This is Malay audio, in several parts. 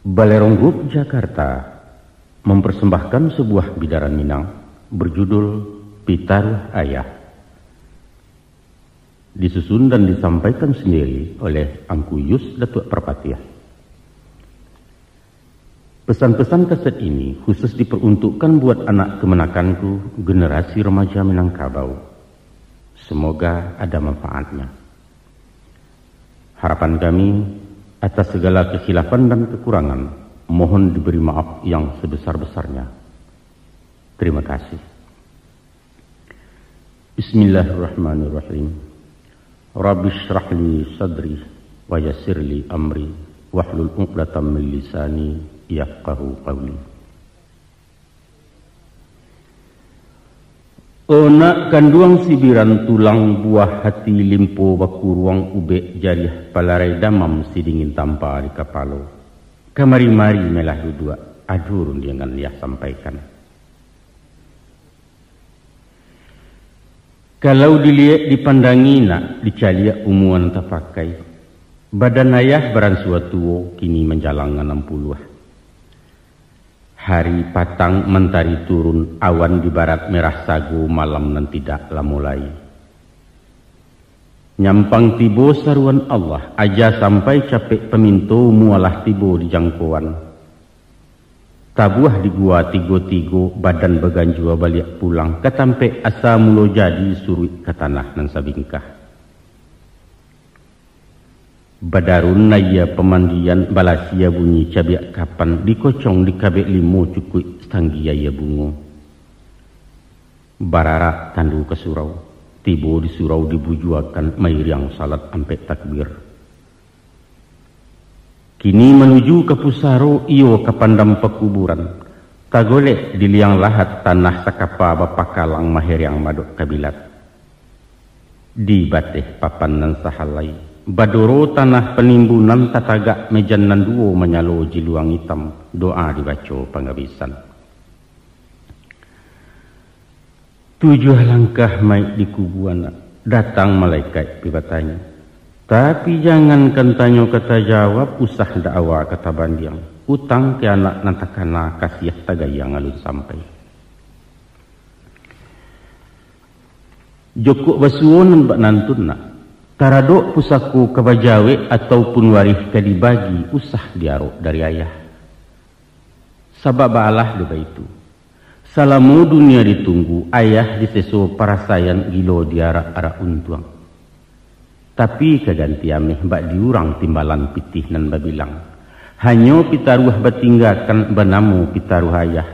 Balerong Group Jakarta mempersembahkan sebuah bidaran Minang berjudul Pitaruh Ayah. Disusun dan disampaikan sendiri oleh Angku Yus Datuk Perpatiah. Pesan-pesan kaset ini khusus diperuntukkan buat anak kemenakanku, generasi remaja Minangkabau. Semoga ada manfaatnya. Harapan kami, atas segala kekhilafan dan kekurangan, mohon diberi maaf yang sebesar-besarnya. Terima kasih. Bismillahirrahmanirrahim. Rabbi shrah li sadri wa yassir li amri wahlul 'uqdatam min lisani yafqahu qawli. Onak kanduang sibiran tulang buah hati limpo baku ruang ube jariah palarai damam si dingin tanpa di kapalo. Kamari-mari melah dua adurun dengan liah sampaikan. Kalau dilihat dipandangi nak dicalia umuan tapakai. Badan ayah beran suatu kini menjalang 60. Hari patang mentari turun, awan di barat merah sagu, malam nan tidaklah mulai. Nyampang tibo saruan Allah, aja sampai capek peminto mualah tibo di jangkauan. Tabuah di gua tigo-tigo, badan beganjua balik pulang, ketampe asa mulo jadi surut ke tanah nan sabingkah. Badarun naya pemandian balasia bunyi cabiak kapan dikocong di kabek limo cukui setanggia ya bungo. Barara tandu ke surau, tibo di surau dibujuakan mairiang salat ampe takbir. Kini menuju ke pusaro iyo ke pandam pekuburan. Tagolek di liang lahat tanah sakapa bapakalang mahiriang madok kabilat. Di bateh papan nan sahalai. Badoro tanah penimbunan tatagak mejan nan duo menyalo jiluang hitam, doa dibaca penghabisan. 7 langkah mai di kubuana, datang malaikat pibatanya. Tapi jangan kentanyo kata jawab, usah dakwa kata bandiang. Utang ke anak nantakana kasiah tagayang alun sampai. Jokok basuonan bak nantun nak. Taradok pusaku kebajawe ataupun warih ke dibagi, usah diarok dari ayah. Sabab Allah deba itu. Salamu dunia ditunggu, ayah diseso parasayan gilo diarak-arak untuang. Tapi keganti ameh mbak diurang timbalan pitih nan babilang. Hanyo pitaruh batinggakan benamu pitaruh ayah.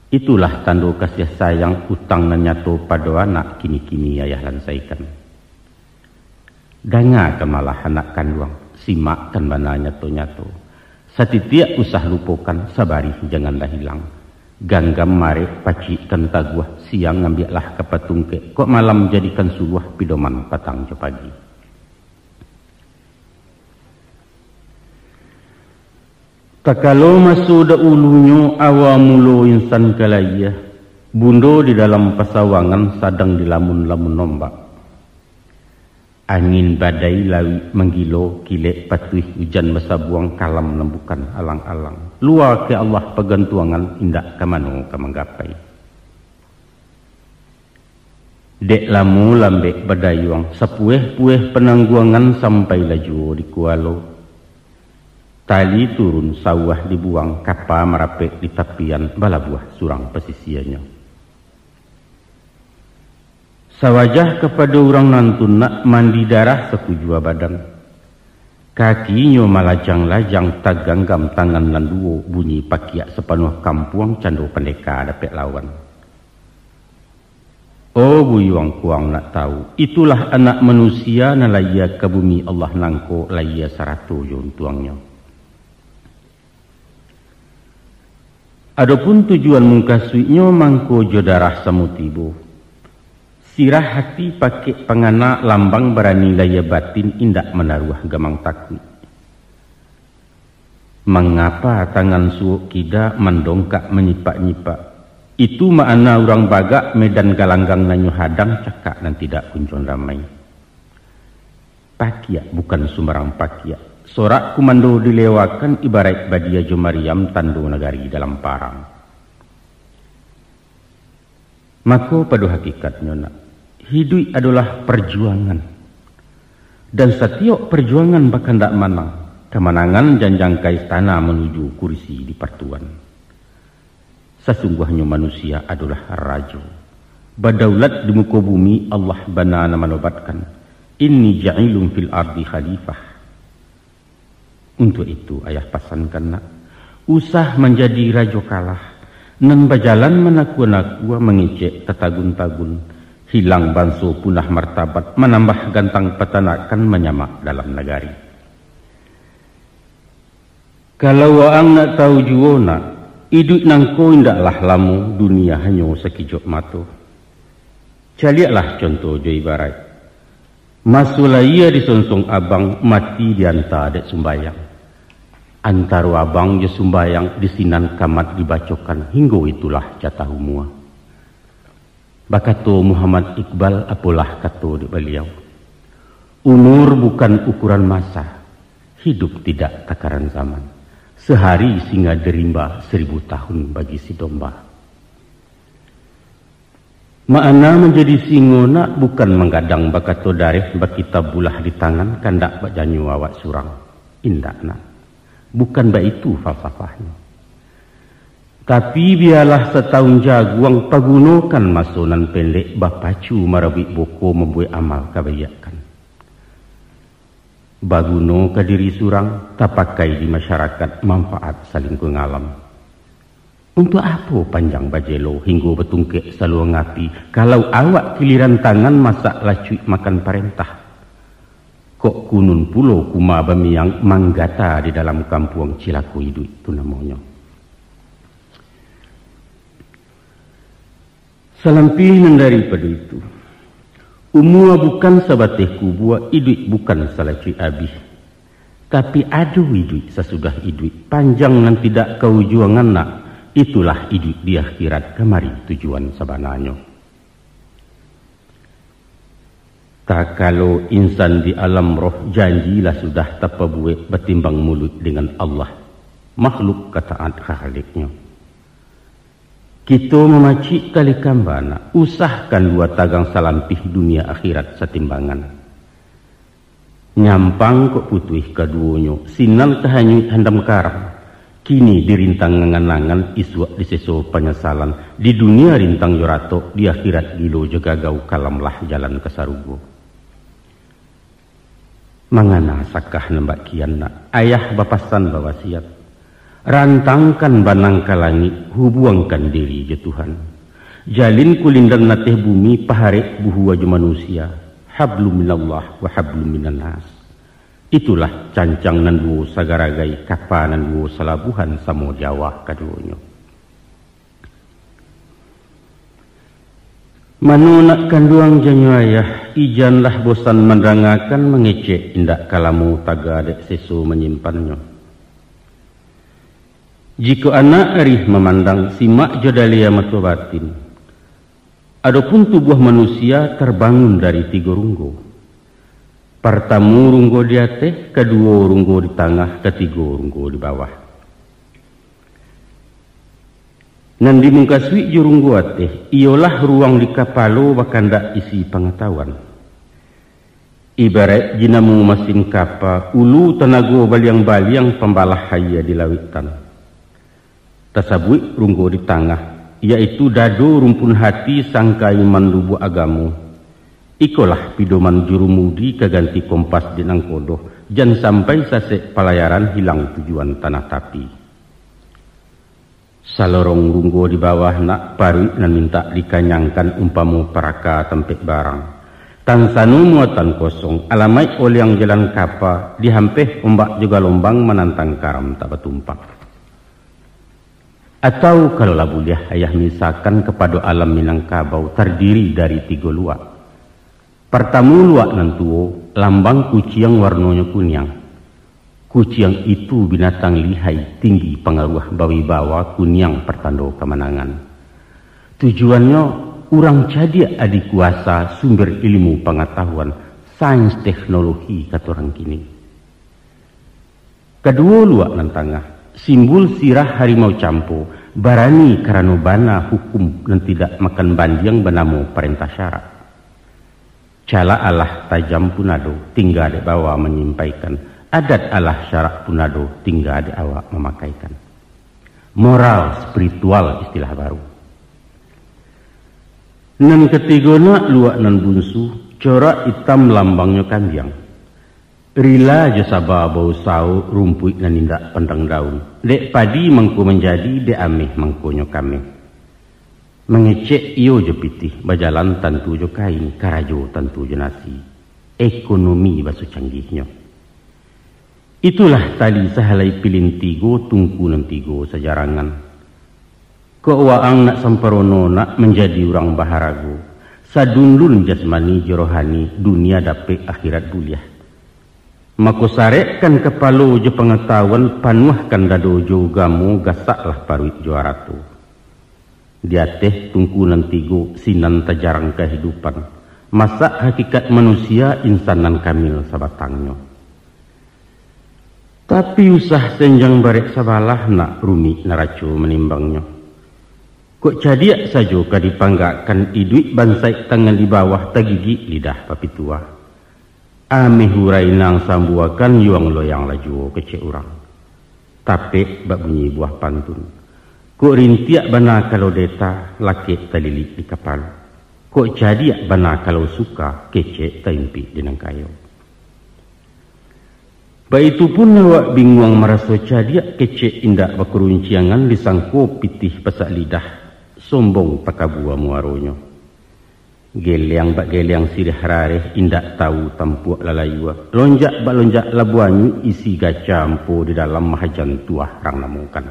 Itulah tando kasih sayang utang nan nyato pada anak kini-kini ayah lansaikan. Danga kemalah anak kanduang, simak kan bana nyato-nyato. Satitiak usah lupakan, sabari janganlah hilang. Ganggam mare paci kan taguah, siang ngambillah ke patungke. Kok malam jadikan suruh pidoman patang je pagi. Takalo masuk da ulunyo awamulo insan kalaya. Bundo di dalam pasawangan sadang dilamun-lamun nombak. Angin badai lawi menggilo kilek patuih hujan besabuang kalam lembukan alang-alang. Luar ke Allah pegantuangan indak kamano kamanggapai. Dek lamu lambek badayuang sapueh-pueh penangguangan sampai laju di kualo. Tali turun sawah dibuang kapa merapek di tapian balabuah surang pesisiannya. Sawajah kepada orang nantun nak mandi darah sekujua badan. Kakinya malajang-lajang taganggam tangan lan duo bunyi pakiak sepenuh kampuang cando pendeka dapet lawan. Oh buyuang kuang nak tahu, itulah anak manusia na laya ke bumi Allah nangko laya 100 yon tuangnya. Adapun tujuan mungkasuinya mangko jodarah samutibo. Sirah hati pakai pengana lambang berani laya batin indak menaruh gamang takwi. Mengapa tangan suuk kida mendongkak menyipak-nyipak? Itu makna orang bagak medan galanggang nanyu hadang cakak dan tidak kunjung ramai. Pakiak bukan sembarang pakiak. sorak kumando dilewakan ibarat badia jo Maryam tando nagari dalam parang. Maka pada hakikatnya nak, hidup adalah perjuangan. Dan setiap perjuangan bahkan tak menang. Kemenangan janjangkai istana menuju kursi di pertuan. Sesungguhnya manusia adalah raja. Badaulat di muka bumi Allah banana menobatkan. Inni ja'ilun fil ardi khalifah. Untuk itu ayah pasankan nak, usah menjadi raja kalah. Nan berjalan menakua-nakua mengecek tetagun-tagun. Hilang banso punah martabat, menambah gantang petanakan menyamak dalam negari. Kalau waang nak tahu jua nak, hidup nangko indaklah lamu dunia hanya sekejap mata. Caliaklah contoh jo ibarat. Masulah ia disonsong abang mati dianta dek sumbayang. Antara abang je sumbayang disinan kamat dibacokan hingga itulah jatah umua. Bakato Muhammad Iqbal apalah kato di beliau. Umur bukan ukuran masa, hidup tidak takaran zaman. Sehari singa derimba 1000 tahun bagi si domba. Makna menjadi singona bukan menggadang bakato darih bakita bulah di tangan kandak bajanyu awak surang. Indak nak. Bukan itu falsafahnya. Tapi biarlah setahun jaguang pagunokan masunan pendek bapacu marawik boko membuat amal kebayakan. Baguno ke diri surang tak pakai di masyarakat manfaat saling pengalam. Untuk apa panjang bajelo hingga betungkek selalu ngapi kalau awak kiliran tangan masak lacuik makan perintah. Kok kunun pulau kuma bamiang manggata di dalam kampung Cilaku hidup itu namanya. Selampihan daripada itu, umua bukan sabateh kubua, hidup bukan salacui abih. Tapi ada hidup sesudah hidup, panjang dan tidak kau juangan nak, itulah hidup di akhirat kemari tujuan sebenarnya. Tak kalau insan di alam roh janjilah sudah tak buat bertimbang mulut dengan Allah, makhluk kataat khaliknya. Kita memacik kali kambana, usahkan 2 tagang salampih dunia akhirat setimbangan. Nyampang kok putih keduanya, sinan kehanyut handam karang. Kini dirintang ngangan-ngangan iswak diseso penyesalan. Di dunia rintang yorato, di akhirat gilo jegagau kalamlah jalan kesarugo. Mangana sakah nembak kian nak, ayah bapasan bawasiat. Rantangkan banang ka langit, hubungkan diri je Tuhan. Jalin kulindang nateh bumi, paharek buhu waju manusia. Hablum minallah wa hablum minan nas. Itulah cancang nan duo sagaragai kapanan duo salabuhan samo Jawa kaduonyo. Manunak kanduang janyo ayah, ijanlah bosan menerangakan mengecek indak kalamu taga dek sesu menyimpannya. Jika anak arih memandang simak jodalia matu batin, adapun tubuh manusia terbangun dari 3 runggo. Pertama runggo di atas, kedua runggo di tengah, ketiga runggo di bawah. Nan di mungkaswi jurunggo atas, ialah ruang di kapalo bakandak isi pengetahuan. Ibarat jinamu mesin kapa, ulu tenago baliang-baliang pembalah haya di lawitan. Tasabui runggo di tengah, yaitu dado rumpun hati sangkai mandubu agamu. Ikolah pidoman jurumudi keganti kompas di nangkodoh, jan sampai sasek pelayaran hilang tujuan tanah tapi. Salorong runggo di bawah nak paru nan minta dikanyangkan umpamu peraka tempek barang. Tansanu muatan kosong, alamai oliang jalan kapa, dihampeh ombak juga lombang menantang karam tak bertumpak. Atau kalau labuliah ayah misalkan kepada alam Minangkabau terdiri dari 3 luak. Pertama luak nantuo, lambang kucing warnanya kunyang. Kucing itu binatang lihai, tinggi pengaruh bawi-bawa kunyang pertanda kemenangan. Tujuannya, urang cadia adik kuasa sumber ilmu pengetahuan, sains teknologi kata orang kini. Kedua luak nan tangah, simbol sirah harimau campo, barani karena bana hukum dan tidak makan bandiang benamo perintah syarak. Cala Allah tajam punado, tinggal di bawah menyampaikan. Adat Allah syarak punado, tinggal di awak memakaikan. Moral spiritual istilah baru. Nan ketigona luak nan bunsu, corak hitam lambangnya kambiang. Rila jasaba bau sau rumput nan indak pandang daun. Dek padi mangko menjadi, dek ameh mangkonyo kame. Mengecek iyo jo pitih, bajalan tantu jo kain, karajo tantu jo nasi. Ekonomi basu canggihnya. Itulah tali sahalai pilin tigo, tungku nan tigo sejarangan. Kok waang nak samparono nak menjadi orang baharago. Sadundun jasmani jerohani, dunia dapet akhirat buliah. Mako sarekkan kepalo jo pengetahuan, panuahkan dado jo gamu, gasaklah paruit jo aratu. Dia teh tungku nan tigo, sinan tajarang kehidupan. Masak hakikat manusia, insanan kamil sabatangnya. Tapi usah senjang barek sabalah nak rumi naraco menimbangnya. Kok cadiak saja kadipanggakan iduit bansai tangan di bawah tagigi lidah papi tua. Ameh hurai nang sambuakan yuang loyang laju kecek orang. Tapi bak bunyi buah pantun. Kok rintiak bana kalau deta laki talilik di kapal. Kok cadiak bana kalau suka kecek taimpi dengan kayu. Baitu pun awak bingung merasa cadiak kecek indak bakurunciangan disangko pitih pasak lidah sombong pakabua muaronyo. Geliang bak geliang sirih rareh indak tahu tampuak lalayua. Lonjak bak lonjak labuanyu isi gacampo di dalam mahajan tuah rang namukan.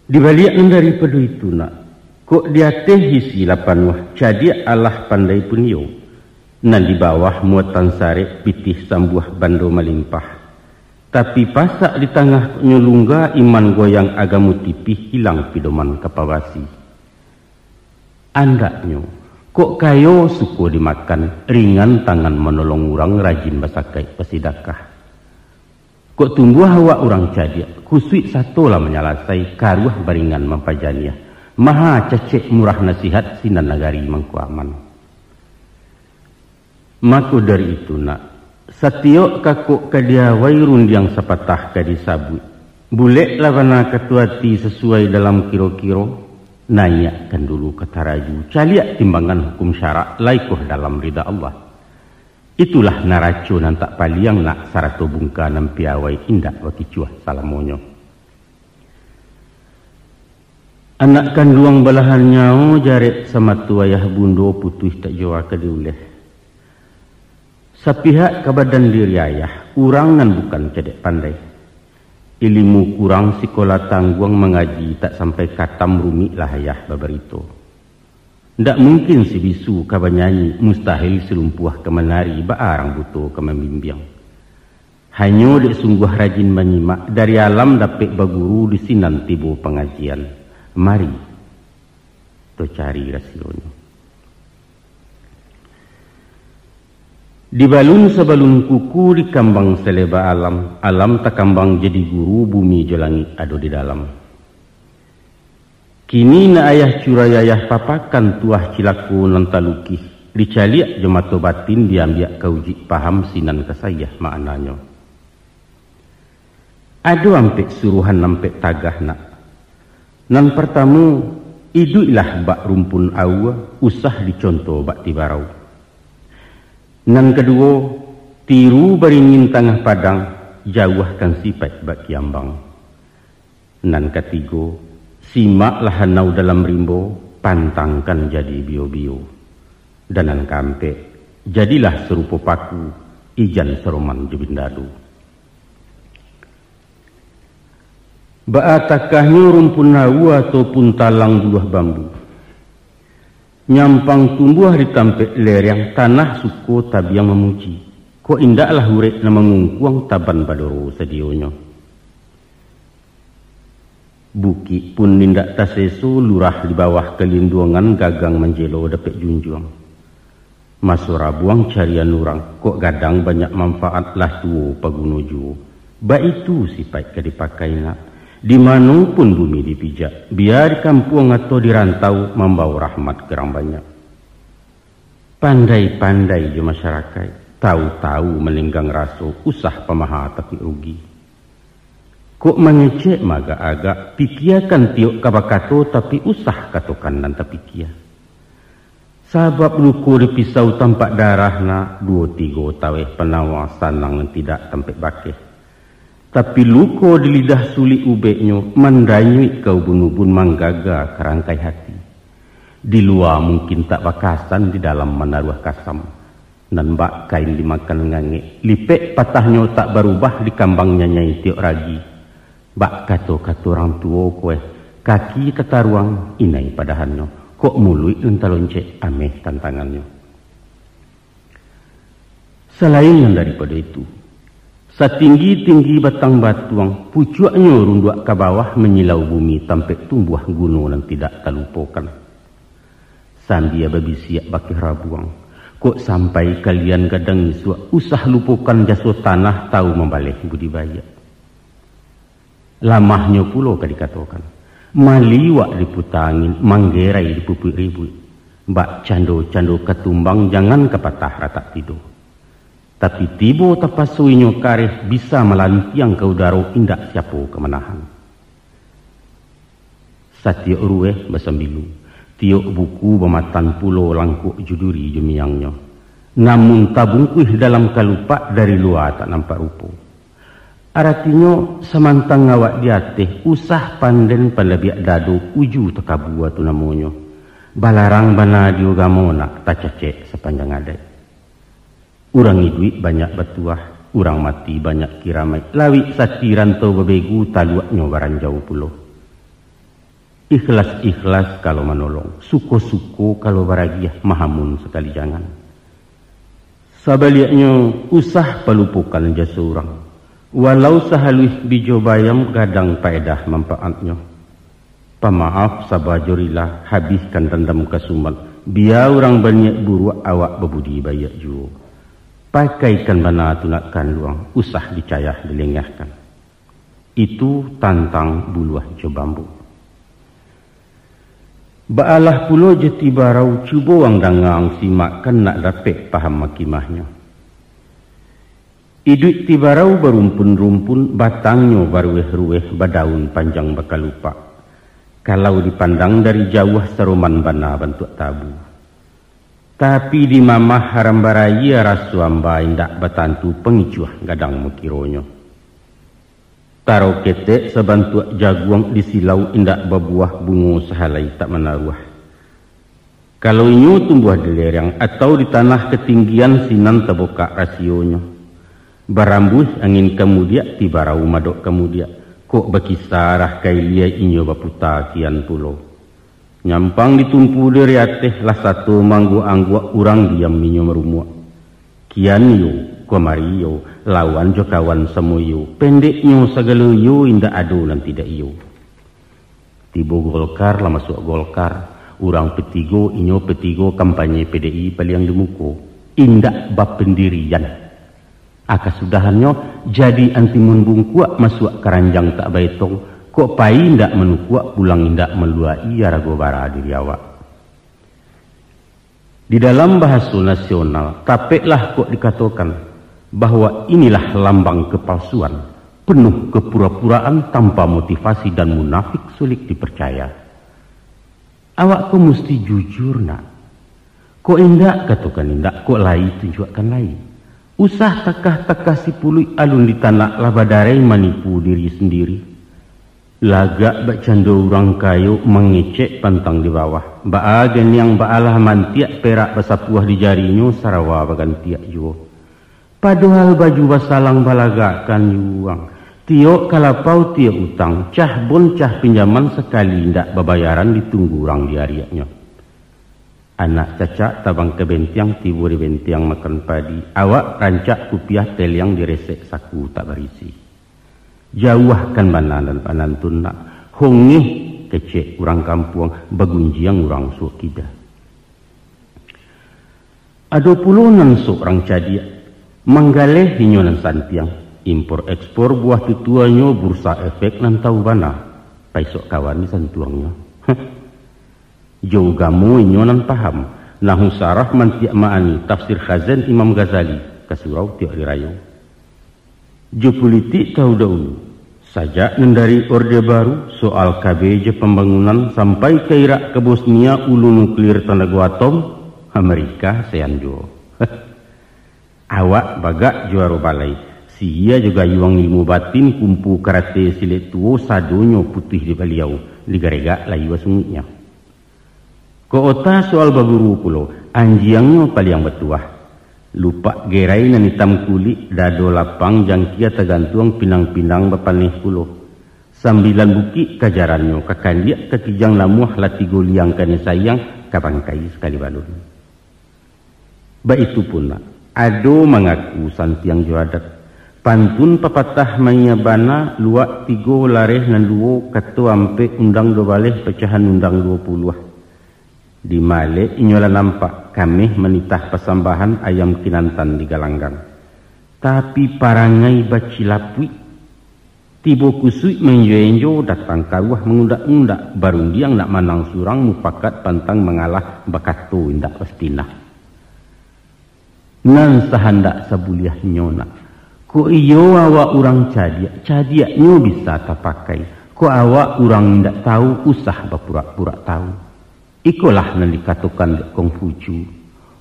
Di balik daripada itu nak, kok dia teh isi lapan wah cadiak Allah pandai punio. Nan di bawah muatan sare pitih sambuah bando melimpah. Tapi pasak di tengah nyulungga iman goyang agamu tipih hilang pidoman kapawasi. Andaknya, kok kayo suku dimakan, ringan tangan menolong orang rajin basakai pasidakah. Kok tumbuh hawa orang cadiak, kusui satu lah menyalasai karuah baringan mampajaniah. Maha cecek murah nasihat sinan nagari mangku aman. Maka dari itu nak, setiok kakuk kadia wairun yang sepatah kadi sabut. Bulek lawana ketuati sesuai dalam kiro-kiro. Nanyakan dulu kata raju, caliak timbangan hukum syarak laikuh dalam rida Allah. Itulah naraco nan tak paliang nak sarato bungka nan piawai indak wakicuah salamonyo. Anak kanduang balahan nyao jarek sama tu ayah bundo putus tak jawa kediuleh. Sapihak kabadan diri ayah, urang nan bukan cedek pandai. Ilmu kurang sekolah tangguang mengaji tak sampai katam rumi lah ayah babarito. Ndak mungkin si bisu kabanyanyi mustahil selumpuah kemenari baarang buto kemembimbing. Hanya dek sungguh rajin menyimak dari alam dapet baguru di sinan tibo pengajian. Mari to cari rasionya. Di balun sebalun kuku di kambang seleba alam, alam tak kambang jadi guru, bumi jelangit ado di dalam. Kini na ayah curayayah papakan tuah cilaku nantalukih, dicaliak jemato batin diambiak kauji paham sinan kesayah maknanya. Ado ampek suruhan nampek tagah nak. Nan pertama, iduilah bak rumpun awa, usah dicontoh bak tibarau. Nan kedua, tiru beringin tengah padang, jauhkan sifat bak kiambang. Nan ketiga, simaklah hanau dalam rimbo, pantangkan jadi bio-bio. Dan nan keempat, jadilah serupa paku, ijan seroman jebindadu. Baatakahnya rumpun awa ataupun talang buah bambu. Nyampang tumbuh di tampek lereng tanah suku tabiang memuji. Ko indaklah hurek na mengungkuang taban badoro sedionyo. Buki pun nindak taseso lurah di bawah kelinduangan gagang menjelo dapet junjuang. Masura buang carian orang, kok gadang banyak manfaat lah tuo pagunuju. Ba itu sifat ke dipakai nak. Di manapun bumi dipijak, biar di kampung atau di rantau membawa rahmat kerang banyak. Pandai-pandai je masyarakat, tahu-tahu melinggang rasa, usah pemaha tapi rugi. Kok mengecek maga agak, pikiakan tiuk kabakato tapi usah katokan dan tapi kia. Sabab luku di pisau tampak darah na 2-3 taweh penawasan yang tidak tampak bakeh. Tapi luku di lidah sulit ubeknya mandanyui kau bunubun manggaga kerangkai hati. Di luar mungkin tak bakasan, di dalam menaruh kasam. Dan bak kain dimakan ngange. Lipek patahnya tak berubah di kambangnya nyai tiok ragi. Bak kato-kato orang tua kue. Kaki ketaruang inai padahannya. Kok mului entalonce ameh tantangannya. Selain yang daripada itu, setinggi-tinggi batang batuang, pucuknya runduak ke bawah menyilau bumi sampai tumbuh gunung dan tidak terlupakan. Sambil babi siap bakih rabuang, kok sampai kalian kadang isua usah lupakan jasa tanah tahu membalik budidaya. Lamahnya pulau ka dikatakan. Maliwak diputangin, manggerai dipupuk ribut. Bak cando-cando ketumbang jangan kepatah rata tidur. Tapi tibo tapasuinyo kareh bisa melantiang ke udara indak siapo kemenahan. Satiok rueh basambilu, tiok buku bematan pulau langkuk juduri jemiangnya. Namun tabungkuih dalam kalupak dari luar tak nampak rupa. Artinya semantang ngawak diatih usah panden pandabiak dadu uju tekabu tu namanya. Balarang bana diugamona tak cecek sepanjang adai. Urang duit banyak batuah, urang mati banyak kiramai. Lawi sati rantau bebegu taluaknya baran jauh pulau. Ikhlas-ikhlas kalau menolong, suko-suko kalau baragiah, mahamun sekali jangan. Sabaliaknya usah pelupukan jasa urang. Walau sahalih bijo bayam gadang paedah manfaatnya. Pemaaf sabajurilah habiskan dendam kasumal. Biar orang banyak buruak awak bebudi bayak jua. Pakaikan bana tunakkan luang. Usah dicayah dilengahkan. Itu tantang buluah jo bambu. Baalah pulo jeti barau cuba wang dangang simakkan nak dapat paham makimahnya. Iduk tibarau berumpun-rumpun, batangnya barueh-rueh, badaun panjang bakal lupa. Kalau dipandang dari jauh seruman bana bentuk tabu. Tapi di mamah haram baraya rasuamba indak batantu pengicuah gadang mukironyo. Taro ketek sebantuak jaguang di silau indak babuah bungo sehalai tak menaruh. Kalau inyo tumbuh di lereng atau di tanah ketinggian sinan terbuka rasionya. Barambuh angin kemudian tibarau madok kemudian kok berkisarah kailia inyo baputa kian pulau. Nyampang ditumpu dari ateh lah satu manggu anggua urang diam minyo merumuak. Kian yo, komariyo, lawan jo kawan semuyo, pendeknya segala yo indah ado dan tidak yo. Tibo Golkar lah masuk Golkar, urang petigo inyo petigo kampanye PDI paling dimuko, indak bab pendirian. Akasudahannya jadi antimun bungkuak masuk keranjang tak baitong, kok pai indak menukuak pulang indak meluai arago bara diri awak. Di dalam bahasa nasional, tapeklah kok dikatakan bahwa inilah lambang kepalsuan, penuh kepura-puraan tanpa motivasi dan munafik sulit dipercaya. Awak kok mesti jujur nak. Kok indak katakan indak, kok lai tunjukkan lai. Usah takah-takah si pului alun di tanah labadarai manipu diri sendiri. Lagak bercanda orang kayu mengecek pantang di bawah. Baagen yang baalah mantiak perak basapuah di jarinya sarawa bagan tiak juga. Padahal baju basalang balagakan yuang. Tiok kalapau tiok utang. Cah bon cah pinjaman sekali ndak babayaran ditunggu orang di hariaknya. Anak cacak tabang ke bentiang tibu di bentiang makan padi. Awak rancak kupiah tel yang diresek saku tak berisi. Jauhkan banan dan panantun nak. Hongih kecek orang kampung bagunjiang orang suak kita. Ado pulunan seorang cadia manggaleh hinyonan santiang impor ekspor buah tutuanyo bursa efek nan tahu bana paisok kawan ni santuangnya. Jauh gamu hinyonan paham nahu sarah mantiak maani tafsir Khazan Imam Ghazali kasurau tiak rirayo. Jo politik tahu dahulu sajak dari Orde Baru soal KBJ pembangunan sampai ke Irak ke Bosnia ulu nuklir tenaga atom Amerika seanjo. Awak bagak juara balai. Sia juga yuang ilmu batin kumpu karate silet tuo sadonyo putih di baliau ligarega layu sungitnya. Koota soal baburu pulo anjiangnya paling betuah. Lupa gerai nan hitam kulit dado lapang jangkia tergantung pinang-pinang bapanih pulo. 9 buki kajarannya kakandiak ketijang lamuah latigo liang kane sayang kabangkai sekali balun. Ba itu pun ado mengaku santiang juadat pantun papatah mayabana luak 3 lareh nan 2 kato ampe undang 2 baleh pecahan undang 20 di male inyola nampak kami menitah pesambahan ayam kinantan di galanggang tapi parangai bacilapui tibo kusui menjoenjo datang karuah mengundak-undak baru diang nak manang surang mufakat pantang mengalah bakato indak pastinah. Nan sahandak sabuliah nyona. Ko iyo awak orang cadia nyo bisa tapakai. Ko awak orang ndak tahu usah berpura-pura tahu. Ikolah nan dikatakan dek Konghucu.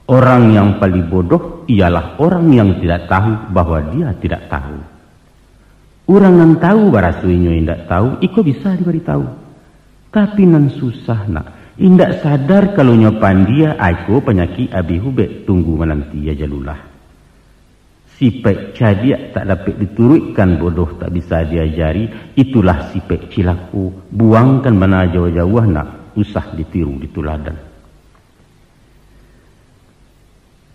Orang yang paling bodoh ialah orang yang tidak tahu bahwa dia tidak tahu. Orang yang tahu barasuinyo ndak tahu, iko bisa diberitahu. Tapi nan susah nak. Indak sadar kalau nyopan dia aiko penyakit abi hubek tunggu menanti ya jalulah. Sipek cadia tak dapat diturutkan bodoh tak bisa diajari. Itulah sipek cilaku. Buangkan mana jauh-jauh nak usah ditiru dituladan.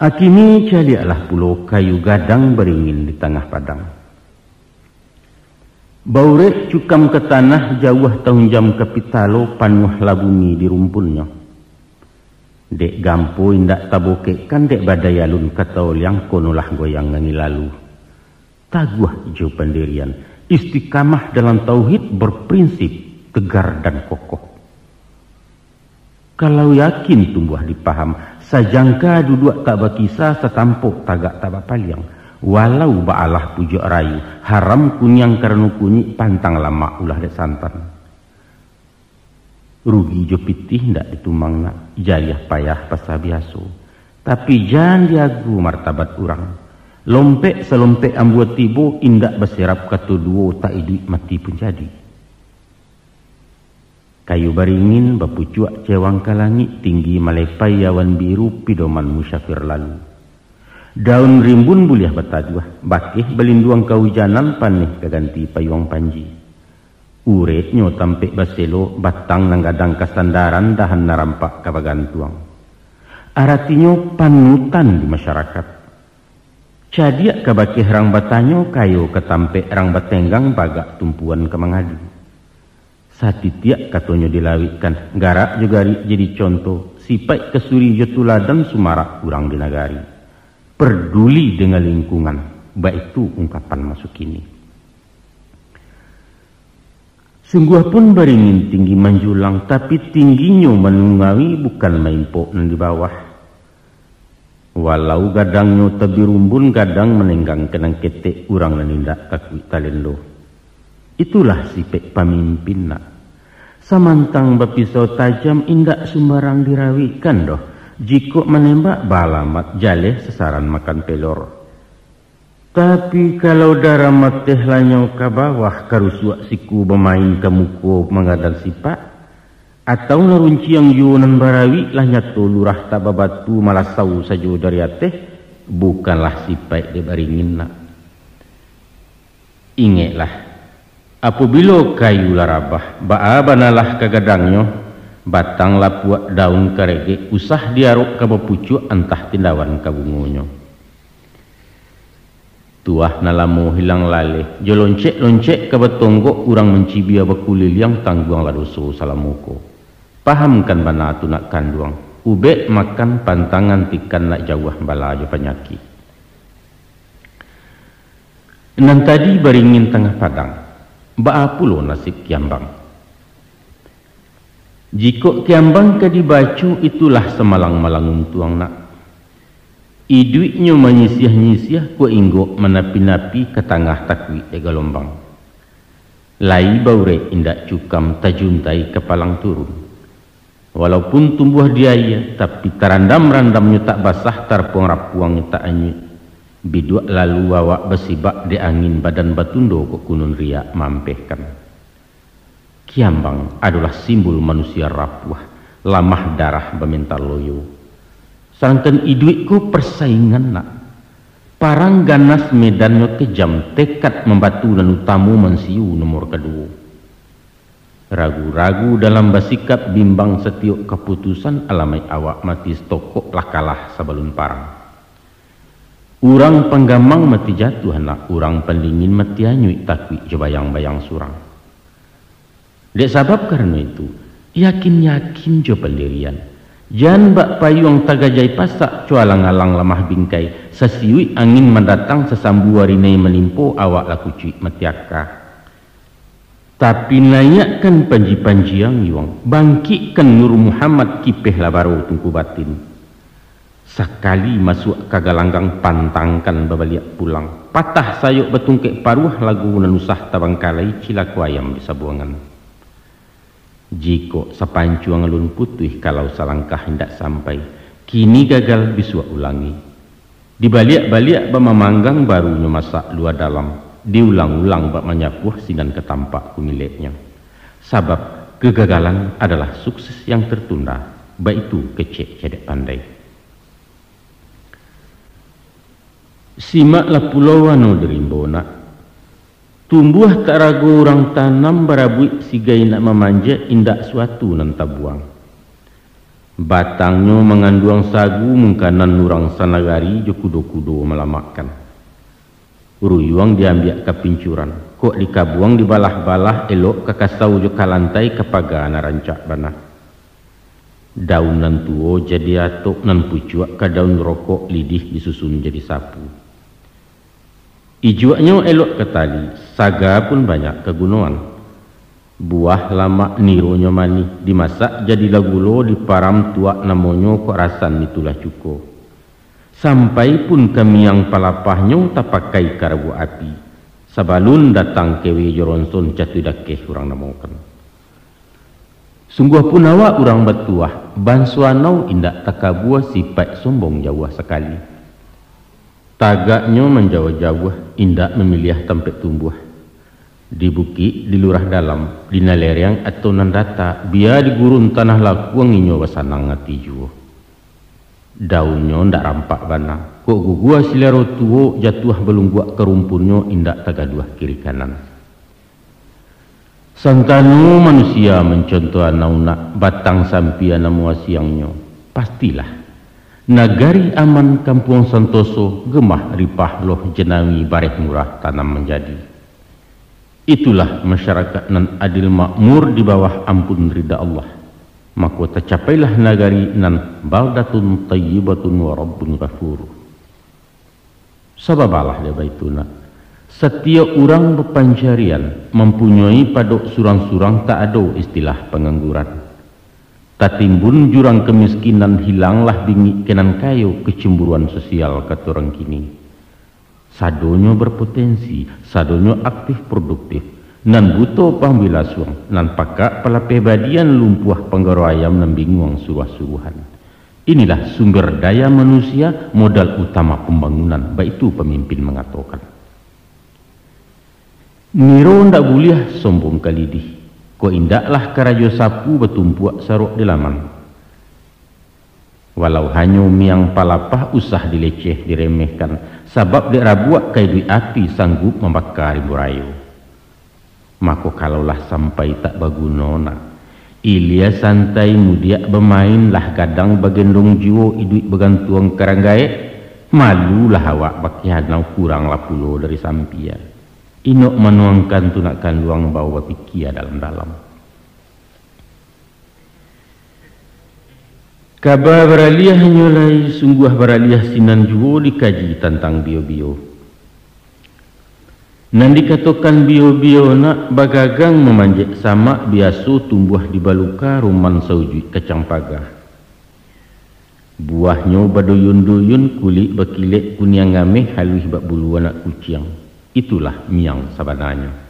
Akini caliaklah pulau kayu gadang beringin di tengah padang. Baurek cukam ke tanah jauh tahun jam kapitalo panuh labumi di rumpunnya. Dek gampo indak taboke kan dek badayalun kata yang konolah goyang ngani lalu. Taguah hijau pendirian, istiqamah dalam tauhid berprinsip tegar dan kokoh. Kalau yakin tumbuh dipaham, sajangka duduk tak bakisah setampuk tagak tak bapaliang. Walau ba'alah pujuk rayu haram kunyang karena kunyi pantang lama ulah dek santan. Rugi jo pitih ndak ditumang nak jariah payah pasal biaso. Tapi jangan diagu martabat orang. Lompek selompek ambuat tibo indak berserap katu duo tak iduit mati pun jadi. Kayu baringin bapucuak cewang kalangit tinggi malepai awan biru pidoman musyafir lalu. Daun rimbun buliah bataduah, bakih belinduang kahujanan panih keganti payuang panji. Uretnyo tampek baselo batang nanggadang kasandaran dahan narampak kabagantuang. Aratinyo panutan di masyarakat. Cadiak kabakih rang batanyo kayo ketampek rang batenggang bagak tumpuan kemangadi. Satitiak katonyo dilawikan, garak juga jadi contoh, sipai kesuri jotuladan sumarak kurang di nagari. Peduli dengan lingkungan, baik itu ungkapan masuk ini. Sungguh pun beringin tinggi menjulang, tapi tingginya menungawi bukan maimpok di bawah. Walau gadangnya tebi rumbun, gadang menenggang kenang ketek urang menindak kakui talendo. Itulah sipek pamimpin nak. Samantang berpisau tajam indak sembarang dirawikan doh. Jika menembak balamat jaleh sasaran makan pelor. Tapi kalau darah mateh lanyau ke bawah karusuak siku bermain ke muko mengadal sipak. Atau narunci yang yunan barawi lanyat lurah tababatu malasau saja dari ateh. Bukanlah sipak de baringin nak. Ingatlah. Apabila kayu larabah baabanalah kagadangnya. Batang lapuak daun karege usah diaruk ke bepucuk entah tindawan ke bungunyo. Tuah nalamu hilang laleh joloncek-loncek ke betonggok urang mencibia bekulil yang tangguang ladoso salamuko. Pahamkan bana tu nak kanduang Ube makan pantangan tikan nak jauh bala jo penyakit. Nan tadi beringin tengah padang, baa pulo nasib Kiambang. Jika Kiambang ke dibacu itulah semalang-malang tuang nak. Iduitnya menyisiah-nyisiah ku inggo menapi-napi ke tengah takwi galombang. Lai baure indak cukam tajuntai kepalang turun. Walaupun tumbuh diaya, tapi terandam-randamnya tak basah, terpuang rapuangnya tak anyut. Biduak lalu wawak besibak di angin badan batundo kok kunun riak mampehkan. Kiambang adalah simbol manusia rapuh, lamah darah bemental loyo. Sangkan iduitku persaingan nak. Parang ganas medannya kejam, tekad membatu dan utamu mensiu nomor kedua. Ragu-ragu dalam bersikap bimbang setiap keputusan alamai awak mati stokok lah kalah sebelum parang. Urang penggamang mati jatuh anak, urang pendingin mati anyui takwi jebayang-bayang surang. Dek sabab karena itu, yakin-yakin jo pendirian. Jan bak payung tagajai pasak cualang-alang lemah bingkai, sesiui angin mendatang sesambu warinai melimpo awak laku cuik metiaka. Tapi naikkan panji-panji yang iwang, bangkitkan Nur Muhammad kipeh labaro tungku batin. Sekali masuk ke galanggang pantangkan babaliak pulang, patah sayuk betungkek paruh lagu nanusah tabangkalai cilaku ayam di sabuangan. Jiko sepancuang alun putih kalau selangkah hendak sampai, kini gagal bisua ulangi. Dibaliak-baliak bamamanggang barunya masak luar dalam. Diulang-ulang bak menyapuh sinan ketampak kumiliknya. Sabab kegagalan adalah sukses yang tertunda, baik itu kecek cedek pandai. Simaklah pulau wano derimbona. Tumbuh tak ragu orang tanam barabuik sigai nak memanja indak suatu nan tabuang. Batangnya mengandung sagu mungkanan nurang sanagari jo kudo-kudo melamakan. Uruyuang diambil ke pincuran, kok dikabuang dibalah-balah elok ke kasau jo kalantai kepaga narancak bana. Daun nan tuo jadi atok nan pucuak ke daun rokok lidih disusun jadi sapu. Ijuaknya elok ke tali, saga pun banyak kegunaan. Buah lama nironya manih, dimasak jadi lagulo diparam tuak namonyo kok rasan itulah cukup. Sampai pun kami yang palapahnya tak pakai karabu api. Sabalun datang kewe joronson jatuh dakeh orang namokan. Sungguh pun awak orang batuah, bansuanau indak takabuah sifat sombong jauh sekali. Tagaknya menjauh-jauh, indak memilih tempat tumbuh. Di bukit, di lurah dalam, di nalereng atau nandata, biar di gurun tanah lakuang inyo wasanang ngati juo. Daunnya ndak rampak bana, kok gugua silero tuo jatuh belum buat kerumpunnya indak tagaduah kiri kanan. Sangkanu manusia mencontoh nauna batang sampian namua siangnya, pastilah nagari aman kampung Santoso gemah ripah loh jenami bareh murah tanam menjadi. Itulah masyarakat nan adil makmur di bawah ampun ridha Allah. Maka tercapailah nagari nan baldatun tayyibatun wa rabbun ghafur. Sababalah dia baituna. Setiap orang berpancarian mempunyai padok surang-surang tak ada istilah pengangguran. Tatimbun jurang kemiskinan hilanglah bingit kenan kayu kecemburuan sosial kata orang kini. Sadonyo berpotensi, sadonyo aktif produktif. Nan buto pambila suang, nan pakak pelapebadian lumpuh penggaro ayam nan bingung suruh-suruhan. Inilah sumber daya manusia, modal utama pembangunan, baik itu pemimpin mengatakan. Niro ndak boleh sombong kalidih, ko indaklah karajo sapu betumpuak saruk di laman. Walau hanya miang palapah usah dileceh diremehkan, sabab dek rabuak kaidui api sanggup membakar burayu. Maka kalaulah sampai tak bagunona, ilia santai mudiak bermain lah kadang bagendong jiwo iduit begantuang karanggae, malulah awak bakihanau kurang lah pulo dari sampia. Inok menuangkan tunakan luang bawa pikia dalam-dalam. Kaba baraliah nyolai sungguh baraliah sinan juo dikaji tentang bio-bio. Nan dikatakan bio-bio nak bagagang memanjat sama biasa tumbuh di baluka ruman saujui kacang pagah. Buahnya badoyun-doyun kulit berkilat kuning ngameh halus bak bulu anak kucing. Itulah miang sabananya.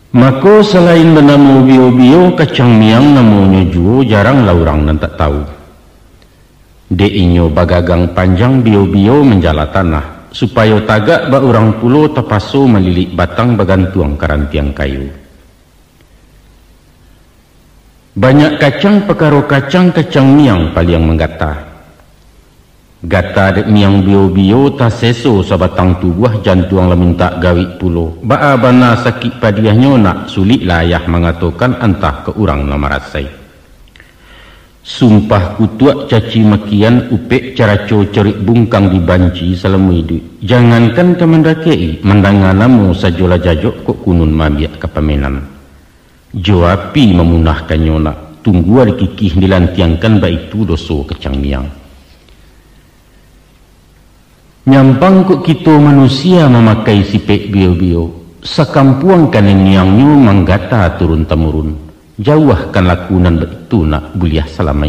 Maka selain bernama bio-bio, kacang miang namanya juo jarang lah orang nan tak tahu. Deinyo bagagang panjang bio-bio menjala tanah, supaya tagak bak orang pulau terpaso melilik batang bagantuang karantiang kayu. Banyak kacang perkara kacang miang paling menggata. Gata dek miang bio-bio tak seso sabatang tubuh jantuang lah minta gawik pulo. Ba'a bana sakit padiahnya nak sulit layah mengatakan entah ke orang nama rasai. Sumpah kutuak caci makian upek cara cerik bungkang di banci selama hidup. Jangankan kemendakei mendanganamu sajola jajok kok kunun mabiak kepamenan. Jawapi memunahkannya nak tunggu ada kikih dilantiangkan baik itu doso kacang miang. Nyampang kok kita manusia memakai sipek bio-bio. Sakampuang kan yang menggata turun-temurun. Jauhkan lakunan begitu nak buliah selama